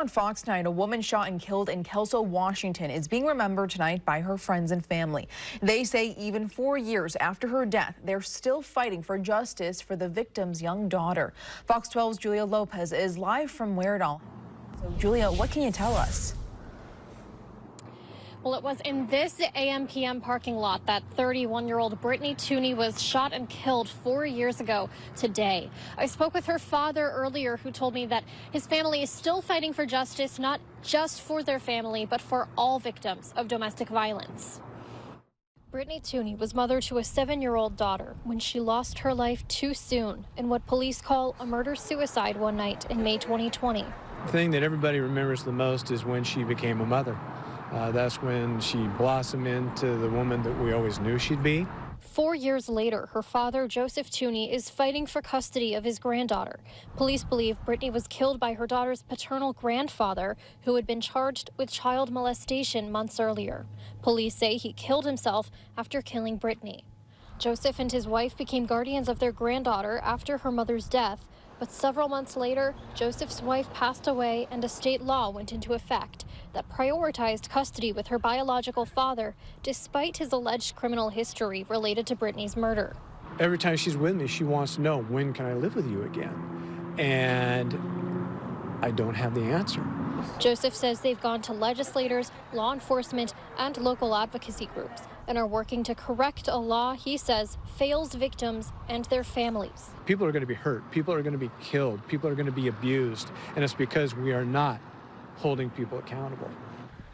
On Fox tonight, a woman shot and killed in Kelso, Washington is being remembered tonight by her friends and family. They say even 4 years after her death, they're still fighting for justice for the victim's young daughter. Fox 12's Julia Lopez is live from where it all happened. So, Julia, what can you tell us? Well, it was in this AM/PM parking lot that 31-year-old Brittany Tooney was shot and killed 4 years ago today. I spoke with her father earlier, who told me that his family is still fighting for justice, not just for their family, but for all victims of domestic violence. Brittany Tooney was mother to a 7-year-old daughter when she lost her life too soon in what police call a murder-suicide one night in May 2020. The thing that everybody remembers the most is when she became a mother. That's when she blossomed into the woman that we always knew she'd be. 4 years later, her father, Joseph Tooney, is fighting for custody of his granddaughter. Police believe Brittany was killed by her daughter's paternal grandfather, who had been charged with child molestation months earlier. Police say he killed himself after killing Brittany. Joseph and his wife became guardians of their granddaughter after her mother's death, but several months later, Joseph's wife passed away and a state law went into effect that prioritized custody with her biological father, despite his alleged criminal history related to Brittany's murder. Every time she's with me, she wants to know, when can I live with you again? And I don't have the answer. Joseph says they've gone to legislators, law enforcement, and local advocacy groups and are working to correct a law he says fails victims and their families. People are going to be hurt. People are going to be killed. People are going to be abused. And it's because we are not holding people accountable.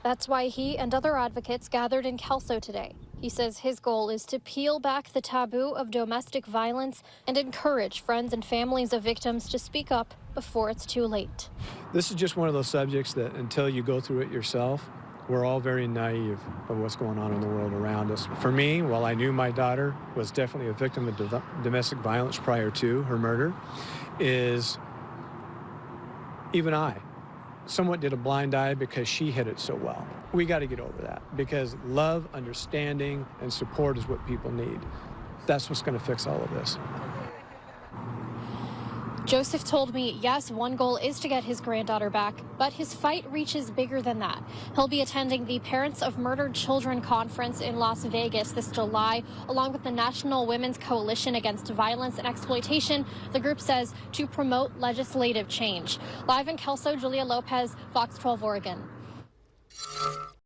That's why he and other advocates gathered in Kelso today. He says his goal is to peel back the taboo of domestic violence and encourage friends and families of victims to speak up before it's too late. This is just one of those subjects that until you go through it yourself, we're all very naive of what's going on in the world around us. For me, while I knew my daughter was definitely a victim of domestic violence prior to her murder, is even I somewhat did a blind eye because she hid it so well. We got to get over that, because love, understanding, and support is what people need. That's what's going to fix all of this. Joseph told me, yes, one goal is to get his granddaughter back, but his fight reaches bigger than that. He'll be attending the Parents of Murdered Children conference in Las Vegas this July, along with the National Women's Coalition Against Violence and Exploitation, the group says, to promote legislative change. Live in Kelso, Julia Lopez, Fox 12 Oregon.